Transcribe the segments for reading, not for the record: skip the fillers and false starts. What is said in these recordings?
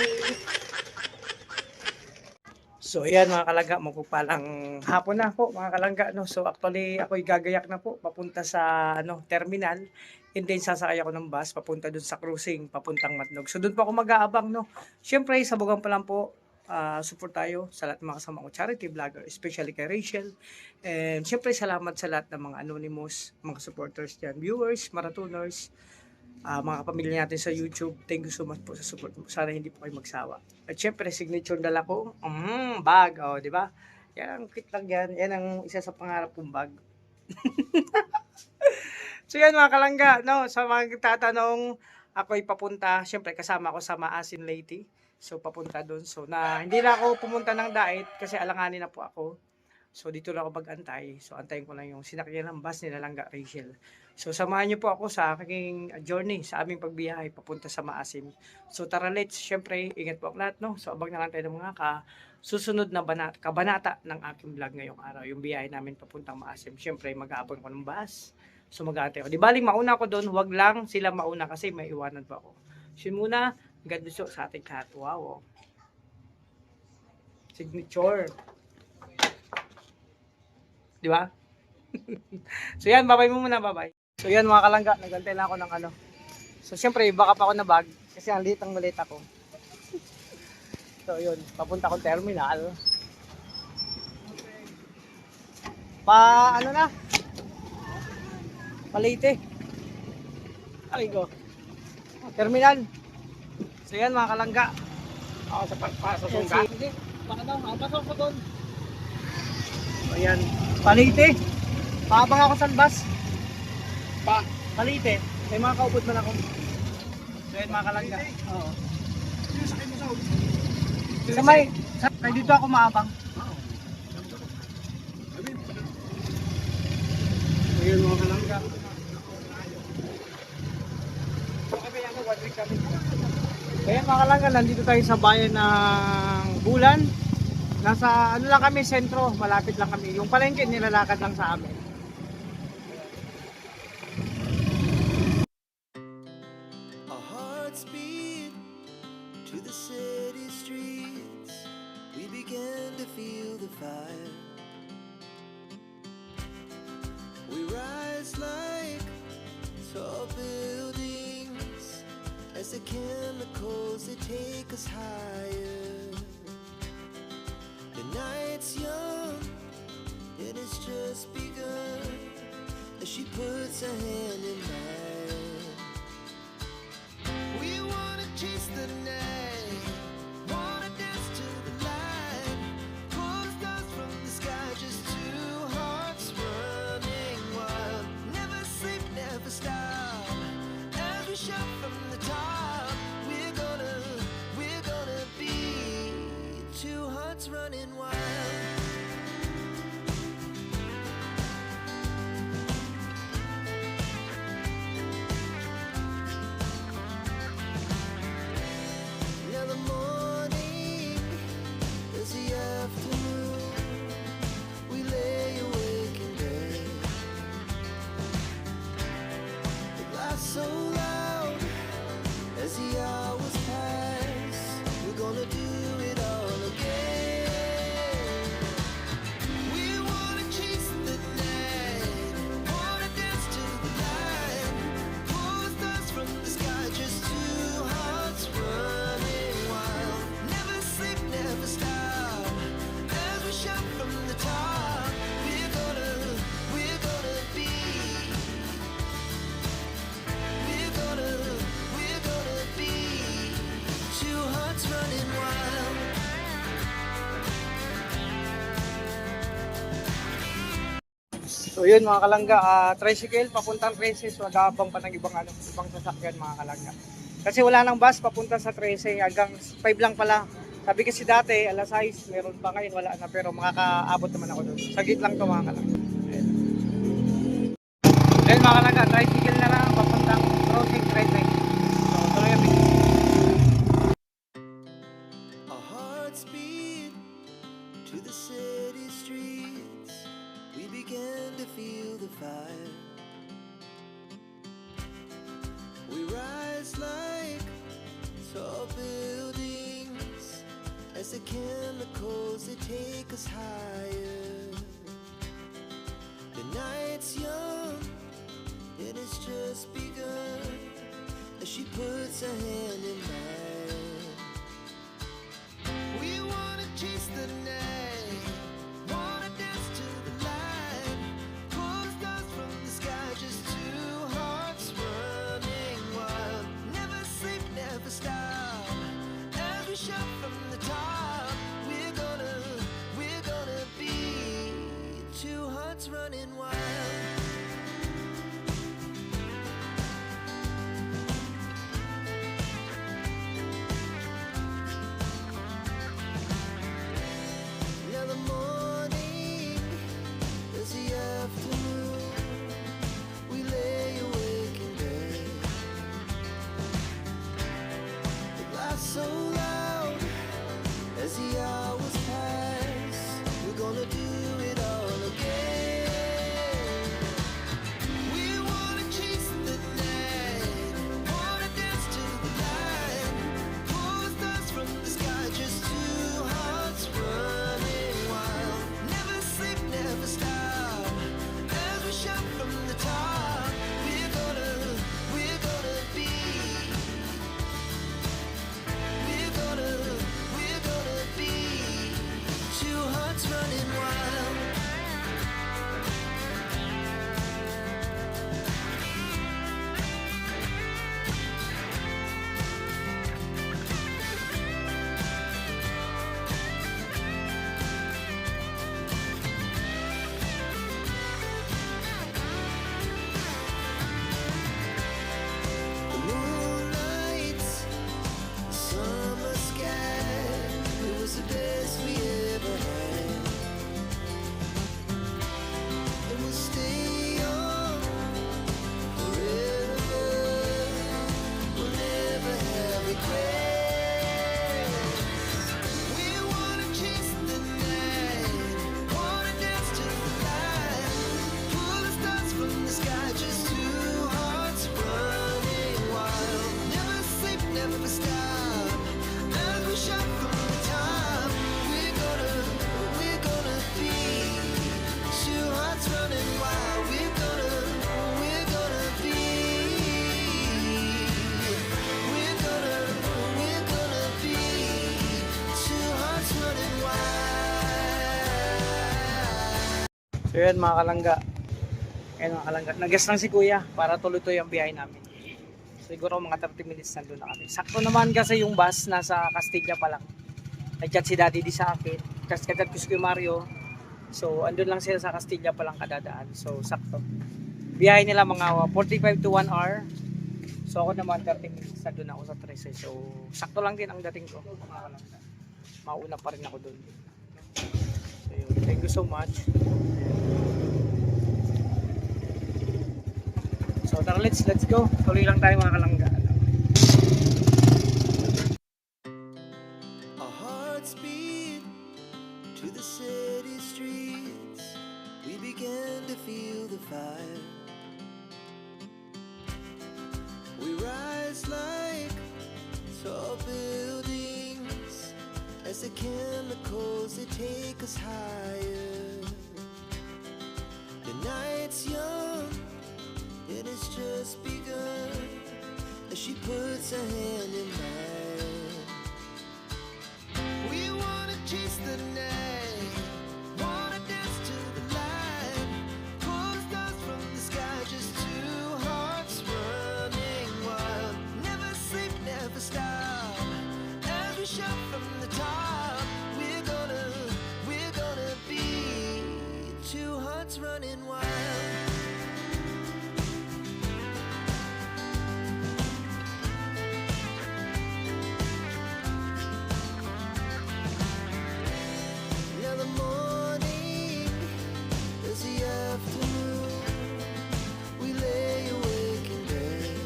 Okay. So ayan mga kalangga, magpupalang hapon na po mga kalangga. No? So actually ako'y gagayak na po papunta sa terminal. And then sasakay ako ng bus papunta dun sa cruising, papuntang Matnog. So dun po ako mag-aabang. No? Siyempre, sabugan pa lang po, support tayo sa lahat ng mga kasama ko charity vlogger, especially kay Rachel. And siyempre salamat sa lahat ng mga anonymous, mga supporters dyan, viewers, marathoners, mga kapamilya natin sa YouTube. Thank you so much po sa support mo. Sana hindi po kayo magsawa. At syempre, signature dala ko, bag, di ba? Yan ang cute lang yan. Yan ang isa sa pangarap kong bag. So yan mga kalangga, no? Sa mga tatanong, ako'y papunta, syempre kasama ko sa Maasin Leyte. So papunta doon. So hindi na ako pumunta ng Dait kasi alanganin na po ako. So dito lang ako mag-antay. So antayin ko lang yung sinakyan ng bus nila Langga Rachel. So samahan niyo po ako sa aking journey, sa aming pagbiyahe papunta sa Maasim. So tara let's, syempre ingat po ang lahat, no? So abang na lang tayo ng mga susunod na kabanata ng aking vlog ngayong araw. Yung biyahe namin papuntang Maasim. Syempre mag-aabang ko ng bus. So mag-aantay ako. Di baling mauna ako doon, wag lang sila mauna kasi may iwanan pa ako. So muna, God bless sa ating lahat. Wow. Signature. Di ba? So yan, babay mo muna, babay. So yan mga kalangga, nagantay na ako ng So syempre, baka pa ako na bag kasi ang liit ang malita ko. So yun, papunta akong terminal. Na? Palite. Ay go. Terminal. So yan mga kalangga. Ako sa pagpasok ka? Hindi, baka daw, pasok ko doon. So yan, Palite. Paabang ako sa bus. Palite. May mga kaupod man ako. So yan mga kalangga. Oo. Sa may, dito ako maabang. So yan mga kalangga. Kaya mga kalangga, nandito tayo sa bayan ng Bulan. Nasa lang kami, sentro, malapit lang kami. Yung palengke nilalakad lang sa amin. Our hearts beat to the city streets. We began to feel the fire. We rise like tall buildings as the chemicals they take us higher. The night's young, and it's just begun as she puts her hand in mine. We wanna chase the night, wanna dance to the light, pull the stars from the sky, just two hearts running wild. Never sleep, never stop, as we shout from the top. We're gonna be two hearts running wild. Now the morning is the afternoon. We lay awake in bed. The laughs so loud as the hours pass. We're gonna do it all again. We wanna chase the night, wanna dance to the light, pull the stars from the sky, just two hearts running wild. Never sleep, never stop, as we shout from the top. We're gonna be, we're gonna be two hearts running wild. So yun mga kalangga, tricycle papuntang 13, so nag-aabang pa ng ibang sasakyan mga kalangga. Kasi wala nang bus papunta sa 13, hanggang 5 lang pala. Sabi kasi dati, alas 6, meron pa, ngayon wala na, pero makakaabot naman ako doon. Sagit lang to mga kalangga. Ayun mga kalangga, tricycle na lang papuntang crossing 13. So tuloy kami. Our hearts beat to the city streets. We began to feel the fire. We rise like tall buildings chemicals that take us higher. The night's young, and it's just begun. As she puts her hand in mine, we wanna chase the night, wanna dance to the light, pull the stars from the sky, just two hearts running wild. Never sleep, never stop, as we shout from the top. We're gonna be two hearts running wild. Now the morning is the afternoon. We lay awake in bed. The laughs so loud as the hours pass. We're gonna do it all again. We wanna chase the night, wanna dance to the light, pull the stars from the sky, just two hearts running wild. Never sleep, never stop, as we shout from the top. We're gonna be, we're gonna be two hearts running wild. The moonlight, summer sky, it was the best we ever had. And we'll stay on forever. We'll never have regrets. We wanna chase the night, wanna dance to the light, pull the stars from the sky, just two hearts running wild. Never sleep, never stop, as we shout from the top. We're gonna be two hearts running wild. We're gonna be, we're gonna be two hearts running wild. So yun mga kalangga. Ayan mga kalangga. Nag-guess lang si kuya para tuloy-tuloy ang biyahe namin. Siguro mga 30 minutes nandun na kami. Sakto naman kasi yung bus nasa Castilla pa lang. Nag-chat si Daddy di sa akin. Kasi kachat ko si Kuya Mario. So andun lang sila sa Castilla pa lang kadadaan. So sakto. Biyahe nila mga 45 to 1 hour. So ako naman 30 minutes nandun ako sa 13. So sakto lang din ang dating ko mga kalangga. Mauna pa rin ako dun. So yun. Thank you so much. So tara, let's go. Tuloy lang tayo mga kalangga. Our hearts beat to the city streets. We began to feel the fire. We rise like tall buildings as the chemicals that take us higher. The night's young, and it's just begun. As she puts her hand in mine, we wanna chase the night, wanna dance to the light, pull the stars from the sky, just two hearts running wild. Never sleep, never stop, as we shout from the top. We're gonna be two hearts running wild. Now the morning is the afternoon. We lay awake in bed.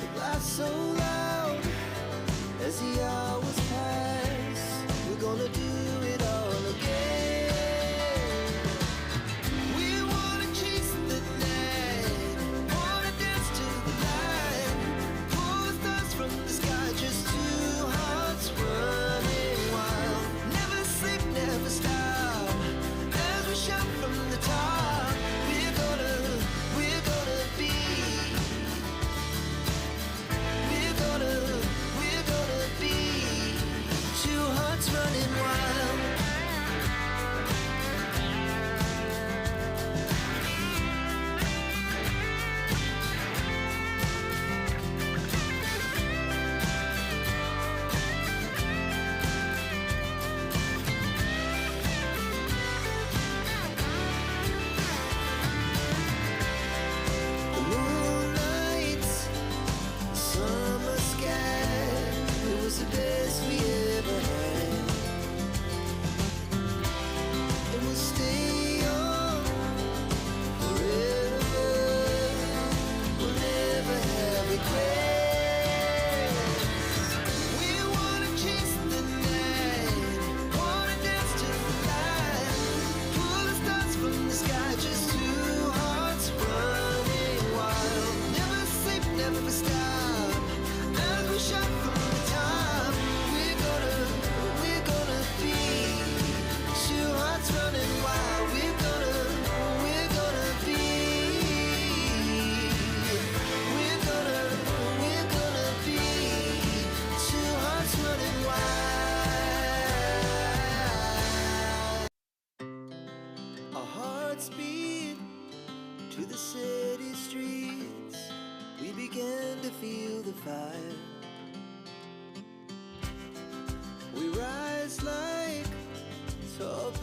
The laughs so loud as the hours pass. We're gonna do it all again.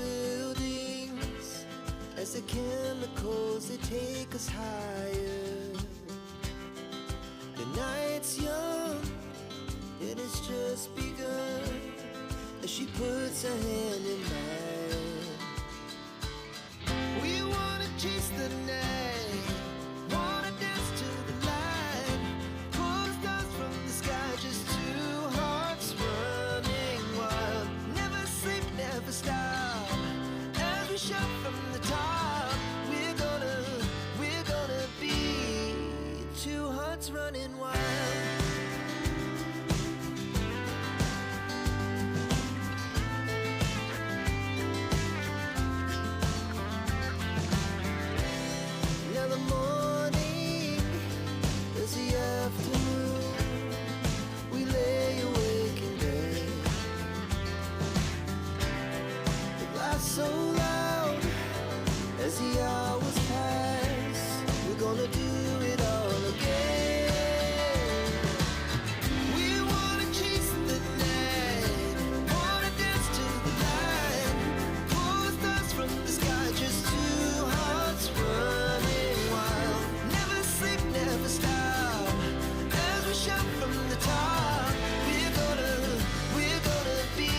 buildings as the chemicals they take us higher. The night's young and it's just begun as she puts her hand in mine. We wanna chase the night, wanna dance to the light, pull stars from the sky, just two hearts running wild. Never sleep, never stop, as we shout from the top. We're gonna be two hearts running wild. Now the morning is the afternoon. We lay awake in bed. The laugh so loud as the hours pass. We're gonna do it all again. We wanna chase the night, wanna dance to the light, pull stars from the sky, just two hearts running wild. Never sleep, never stop, as we shout from the top. We're gonna be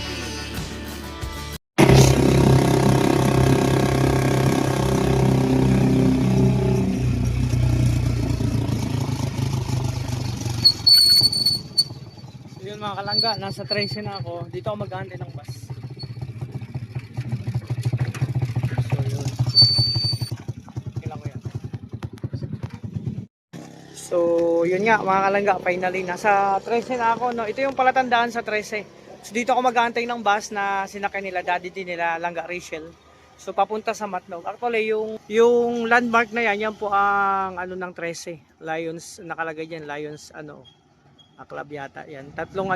Yun mga kalangga, nasa 13 na ako. Dito ako mag-aantay ng bus. So yun. Kailan ko yan. So yun nga mga kalangga, finally nasa 13 na ako. No? Ito yung palatandaan sa 13. So dito ako mag-aantay ng bus na sinakay nila, daddy din nila, Langga Rachel. So papunta sa Matnog. Actually yung landmark na yan po ang ano ng 13. Lions, nakalagay dyan, Lions ano. Club yata yan. Tatlong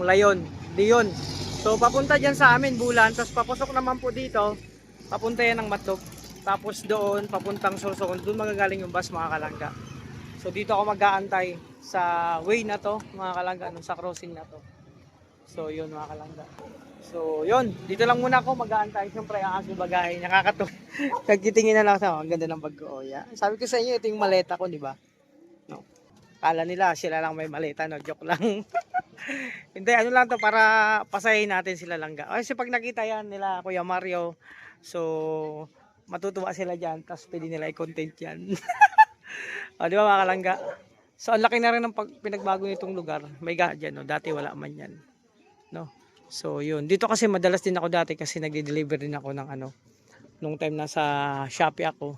layon. Diyon. So papunta diyan sa amin Bulan, tapos papasok naman po dito. Papunta yan ng Matnog. Tapos doon papuntang Sorsogon. Doon magagaling yung bus mga kalangga. So dito ako mag-aantay sa way na to, mga kalangga, sa crossing na to. So yun mga kalangga. So yun, dito lang muna ako mag-aantay. Siyempre ang aking bagahe, nakakatuwa. Nagtitingin na lang ako, ang ganda ng bag ko. Oh, yeah. Sabi ko sa inyo, ito yung maleta ko, di ba? No. Kala nila sila lang may maleta, no? Joke lang. Hindi, ano lang to para pasahin natin sila Langga. Kasi pag nakita yan nila Kuya Mario, so matutuwa sila dyan, tapos pwede nila i-content yan. O, di ba mga Kalangga? So ang laki na rin ng pinagbago nitong lugar. May dyan, no? Dati wala man yan. No? So yun. Dito kasi madalas din ako dati kasi nagde-deliver din ako ng ano. Nung time nasa Shopee ako.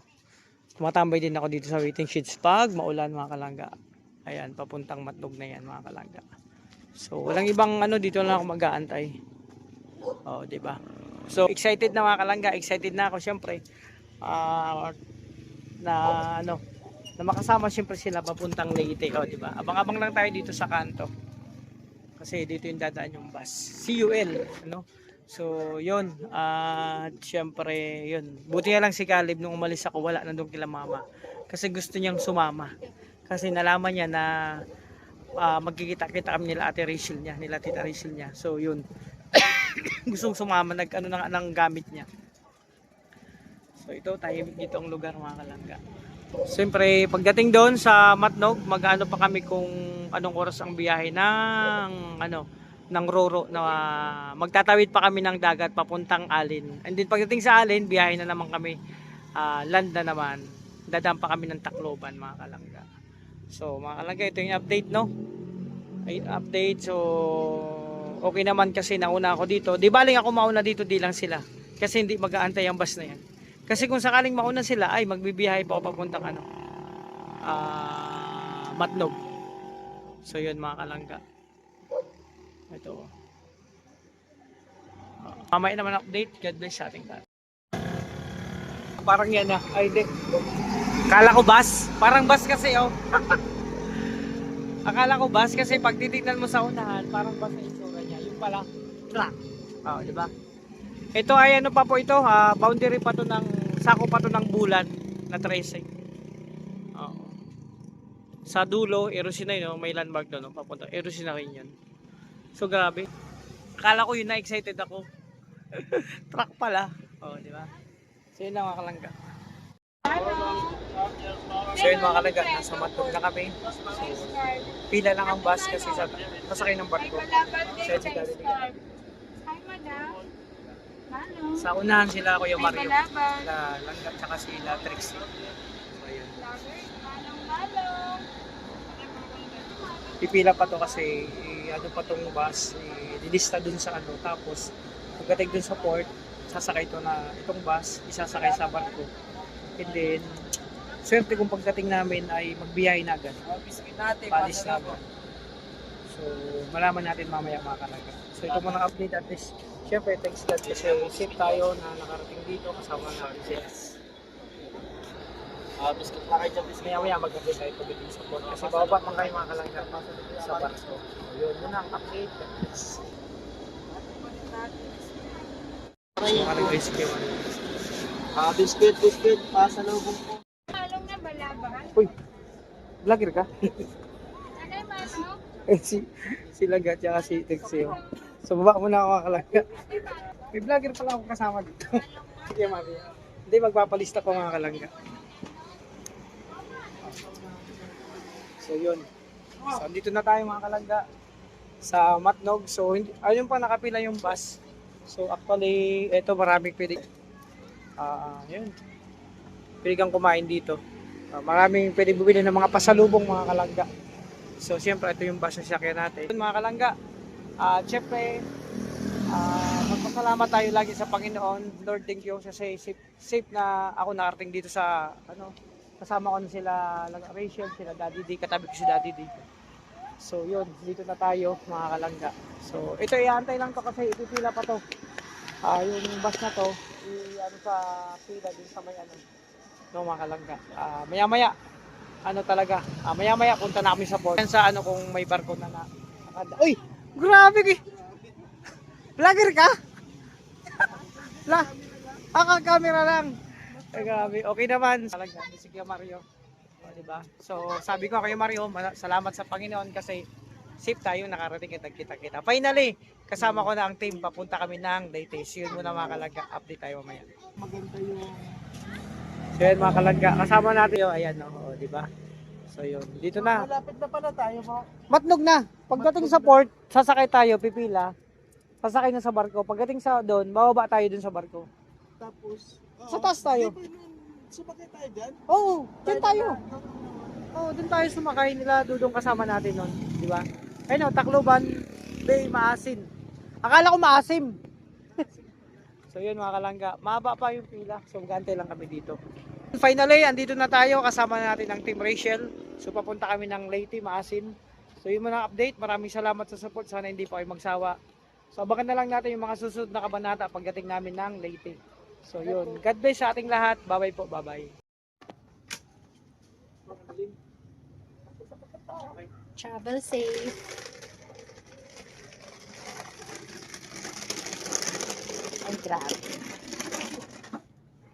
Tumatambay din ako dito sa waiting sheets pag maulan mga Kalangga. Ayan, papuntang Matnog na yan mga Kalangga. So, walang ibang ano, dito lang ako mag-aantay. Oh, di ba? So, excited na mga Kalangga, excited na ako syempre. Na ano, na makasama syempre sila papuntang Leyte, oh, di ba? Abang-abang lang tayo dito sa kanto. Kasi dito yung dadaan yung bus. CUL, ano? So, yun. Syempre, yun. Buti nga lang si Caleb nung umalis ako, wala nandun kila mama. Kasi gusto niyang sumama. Kasi nalaman niya na magkikita-kita kami nila Ate Rachel niya, nila Tita Rachel niya. So yun. Gustong sumama, nag-ano ng gamit niya. So ito, tahimik dito ang lugar mga Kalangga. Siyempre, pagdating doon sa Matnog, mag-ano pa kami kung anong oras ang biyahe ng Roro na magtatawid pa kami ng dagat papuntang Alin. And then pagdating sa Alin, biyahe na naman kami. Land na naman. Dadaan pa kami ng Tacloban mga Kalangga. So mga Kalangga, ito yung update, no? Ay, update. So okay naman kasi nauna ako dito. Di baling ako mauna dito, di lang sila. Kasi hindi mag-aantay ang bus na yan. Kasi kung sakaling mauna sila, ay magbibiyahe pa ako papuntang Matnog. So yun mga Kalangga. Ito. Mamaya naman update. God bless sa ating lahat. Parang yan na. Ay, di. Akala ko bus. Parang bus kasi, oh. Akala ko bus kasi pag titignan mo sa unahan, parang bus na itsura niya. Yung pala, truck. Oh, di ba? Ito ay ano pa po ito, boundary pa to ng, sako pa to ng Bulan na 13. Oh. Sa dulo, Erosinay, no? May landmark doon, no? Papunta. Erosinay yun. So, grabe. Akala ko yun na excited ako. Truck pala. Oh, di ba? So yun lang mga kalangga. So yun mga kalangga, nasa Matnog na kami. So, pila lang ang bus kasi sasakay ng barko. So yun si Daddy Lee. Hi, madam. Manong. Sa unahan sila Kuya Mario, Balaban. sila Langga, tsaka sila Trixie. So yun. Manong. Pipila pa to kasi ano pa tong bus, lilista dun sa ano. Tapos, pagdating dun sa port, sasakay to na itong bus, isasakay sa barko. And then, swerte kung pagdating namin ay magbiyahe na agad. Palis na agad. So, malaman natin mamaya mga kalangga. So, ito muna update at least. Siyempre, thanks God kasi safe tayo na nakarating dito kasama natin sila. Biscuit na kayo dyan, biscuit. Maya-maya mag-update tayo pagdating sa port kasi bababa man kayo mga kalangga sa barko. So, yun muna ang update. Mga kalangga, Biscuit, pasalubong po. Manong na balaban. Uy, vlogger ka? Ano yung manong? Eh, si Lagat tsaka si Texio. So, baba muna ako mga kalangga. May vlogger pala ako kasama dito. Sige, Mami. Hindi, magpapalista ko mga kalangga. So, yun. So, andito na tayo mga kalangga sa Matnog. So, ayun pa nakapila yung bus. So, actually, eto maraming pwede. Yun. Pwede kang kumain dito. Maraming pwede bumili ng mga pasalubong mga kalangga. So, siyempre, ito yung bus na sasakyan natin. Yun, mga kalangga, siyempre, magpasalamat tayo lagi sa Panginoon. Lord, thank you kasi safe na ako nakarating dito sa, kasama ko na sila Rachel, sila Daddy D, katabi ko si Daddy D. So, yun, dito na tayo, mga kalangga. So, ito, iantay lang to kasi ipipila pa to. Yung bus na to, sa pila din sa may no, mga kalangga. Maya-maya, maya-maya punta na kami sa port. Sa kung may barko na Uy! Grabe ki! Vlogger ka? Camera lang. Ay, grabe. Okay naman. Talaga, si Kuya Mario. O, diba? So, sabi ko kay Mario, salamat sa Panginoon kasi safe tayo nakarating at nagkita-kita. Finally, kasama ko na ang team. Papunta kami ng Leyte. So, yun muna mga kalangga. Update tayo mamaya. Maganda yung... So, yun mga kalangga. Kasama natin yun. Ayan, o, diba? So, yun. Dito na. Malapit na pala tayo po. Matnog na. Pagdating sa port, sasakay tayo, pipila. Sasakay na sa barko. Pagdating sa doon, bababa tayo doon sa barko. Tapos... Sa taas tayo. Sumakay tayo dyan? Oo, doon tayo. Oo, doon tayo sumakay nila. Dudong kasama natin nun. Di ba? Ayun o, Tacloban Bay, Maasin. Akala ko maasim. So yun mga kalangga. Mahaba pa yung pila. So magantay lang kami dito. Finally, andito na tayo. Kasama natin ang Team Rachel. So papunta kami ng Leyte, Maasin. So yun muna ang update. Maraming salamat sa support. Sana hindi po kayo magsawa. So abangan na lang natin yung mga susunod na kabanata pagdating namin ng Leyte. So yun. God bless sa ating lahat. Bye-bye po. Bye-bye. Travel safe. Ay, grabe.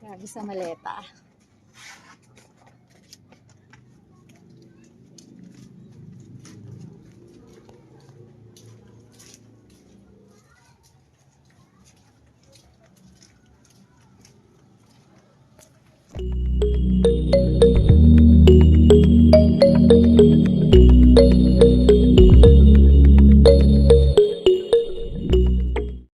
Grabe sa maleta.